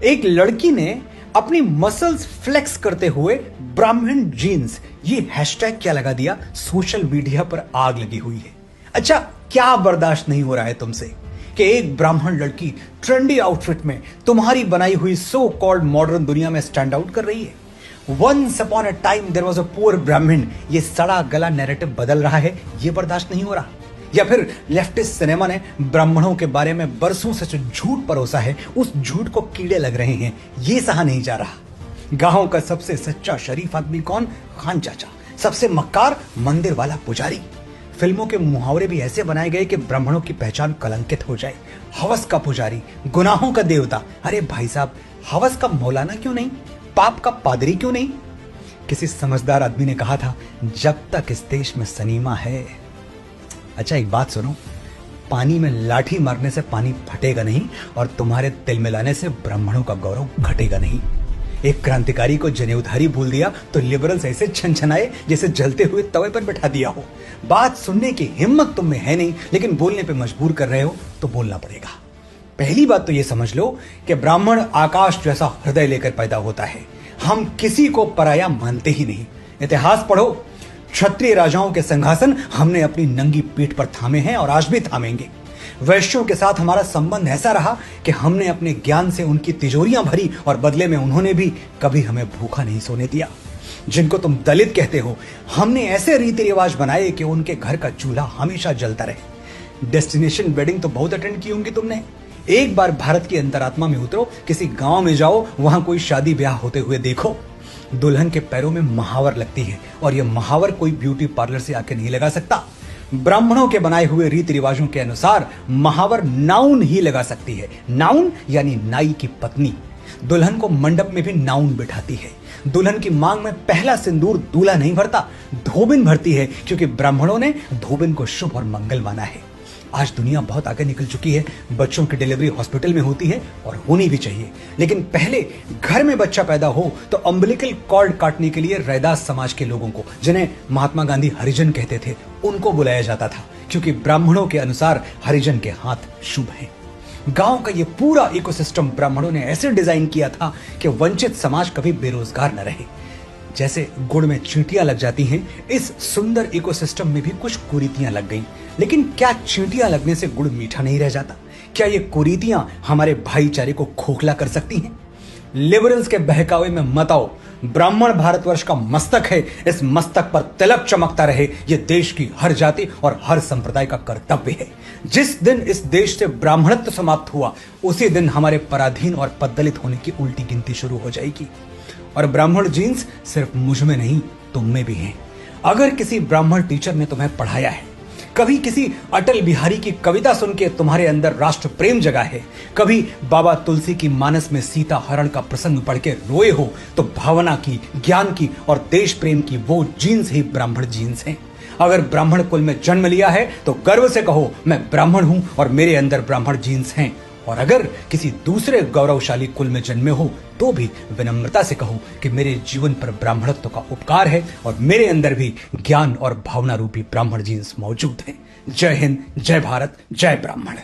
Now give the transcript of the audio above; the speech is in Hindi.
एक लड़की ने अपनी मसल्स फ्लेक्स करते हुए ब्राह्मण जीन्स ये हैशटैग क्या लगा दिया, सोशल मीडिया पर आग लगी हुई है। अच्छा, क्या बर्दाश्त नहीं हो रहा है तुमसे कि एक ब्राह्मण लड़की ट्रेंडी आउटफिट में तुम्हारी बनाई हुई सो कॉल्ड मॉडर्न दुनिया में स्टैंड आउट कर रही है। Once upon a time there was a poor Brahmin, ये सड़ा गला नैरेटिव बदल रहा है, ये बर्दाश्त नहीं हो रहा। या फिर लेफ्टिस्ट सिनेमा ने ब्राह्मणों के बारे में बरसों से जो झूठ परोसा है, उस झूठ को कीड़े लग रहे हैं, ये सहा नहीं जा रहा। गांव का सबसे सच्चा शरीफ आदमी कौन? खान चाचा। सबसे मक्कार मंदिर वाला पुजारी। फिल्मों के मुहावरे भी ऐसे बनाए गए कि ब्राह्मणों की पहचान कलंकित हो जाए। हवस का पुजारी, गुनाहों का देवता। अरे भाई साहब, हवस का मौलाना क्यों नहीं? पाप का पादरी क्यों नहीं? किसी समझदार आदमी ने कहा था, जब तक इस देश में सनीमा है। अच्छा, एक बात सुनो, पानी में लाठी मारने से पानी फटेगा नहीं और तुम्हारे तिल मिलाने से ब्राह्मणों का गौरव घटेगा नहीं। एक क्रांतिकारी को जनेऊधारी भूल दिया तो लिबरल्स ऐसे छनछनाए जैसे जलते हुए तवे पर बैठा दिया हो। बात सुनने की हिम्मत तुम में है नहीं, लेकिन बोलने पे मजबूर कर रहे हो तो बोलना पड़ेगा। पहली बात तो ये समझ लो कि ब्राह्मण आकाश जैसा हृदय लेकर पैदा होता है। हम किसी को पराया मानते ही नहीं। इतिहास पढ़ो, क्षत्रिय राजाओं के सिंहासन हमने अपनी नंगी पीठ पर थामे हैं और आज भी थामेंगे। वैश्यों के साथ हमारा संबंध ऐसा रहा कि हमने अपने ज्ञान से उनकी तिजोरियां भरी और बदले में उन्होंने भी कभी हमें भूखा नहीं सोने दिया। जिनको तुम दलित कहते हो, हमने ऐसे रीति रिवाज बनाए कि उनके घर का चूल्हा हमेशा जलता रहे। डेस्टिनेशन वेडिंग तो बहुत अटेंड की होंगी तुमने। एक बार भारत की अंतरात्मा में उतरो, किसी गांव में जाओ, वहां कोई शादी ब्याह होते हुए देखो। दुल्हन के पैरों में महावर लगती है और यह महावर कोई ब्यूटी पार्लर से आके नहीं लगा सकता। ब्राह्मणों के बनाए हुए रीति रिवाजों के अनुसार महावर नाउन ही लगा सकती है। नाउन यानी नाई की पत्नी। दुल्हन को मंडप में भी नाउन बिठाती है। दुल्हन की मांग में पहला सिंदूर दूल्हा नहीं भरता, धोबिन भरती है, क्योंकि ब्राह्मणों ने धोबिन को शुभ और मंगल माना है। आज दुनिया बहुत आगे निकल चुकी है। बच्चों की डिलीवरी हॉस्पिटल में होती है और होनी भी चाहिए, लेकिन पहले घर में बच्चा पैदा हो तो अम्बिलिकल कॉर्ड काटने के लिए रैदास समाज के लोगों को, जिन्हें महात्मा गांधी हरिजन कहते थे, उनको बुलाया जाता था, क्योंकि ब्राह्मणों के अनुसार हरिजन के हाथ शुभ हैं। गांव का ये पूरा इकोसिस्टम ब्राह्मणों ने ऐसे डिजाइन किया था कि वंचित समाज कभी बेरोजगार न रहे। जैसे गुड़ में चींटियां लग जाती हैं, इस सुंदर इकोसिस्टम में भी कुछ कुरीतियां लग गईं। लेकिन क्या चींटियां लगने से गुड़ मीठा नहीं रह जाता? क्या ये कुरीतियां हमारे भाईचारे को खोखला कर सकती हैं? लिबरल्स के बहकावे में मत आओ। ब्राह्मण भारतवर्ष का मस्तक है, इस मस्तक पर तिलक चमकता रहे, ये देश की हर जाति और हर संप्रदाय का कर्तव्य है। जिस दिन इस देश से ब्राह्मणत्व समाप्त हुआ, उसी दिन हमारे पराधीन और पददलित होने की उल्टी गिनती शुरू हो जाएगी। और ब्राह्मण जीन्स सिर्फ मुझ में नहीं, तुम में भी हैं। अगर किसी ब्राह्मण टीचर ने तुम्हें पढ़ाया है, कभी किसी अटल बिहारी की कविता सुन के तुम्हारे अंदर राष्ट्र प्रेम जगा है, कभी बाबा तुलसी की मानस में सीता हरण का प्रसंग पढ़ के रोए हो, तो भावना की, ज्ञान की और देश प्रेम की वो जीन्स ही ब्राह्मण जीन्स हैं। अगर ब्राह्मण कुल में जन्म लिया है तो गर्व से कहो, मैं ब्राह्मण हूं और मेरे अंदर ब्राह्मण जीन्स हैं। और अगर किसी दूसरे गौरवशाली कुल में जन्मे हो तो भी विनम्रता से कहो कि मेरे जीवन पर ब्राह्मणत्व का उपकार है और मेरे अंदर भी ज्ञान और भावना रूपी ब्राह्मण जीन्स मौजूद हैं। जय हिंद, जय भारत, जय ब्राह्मण।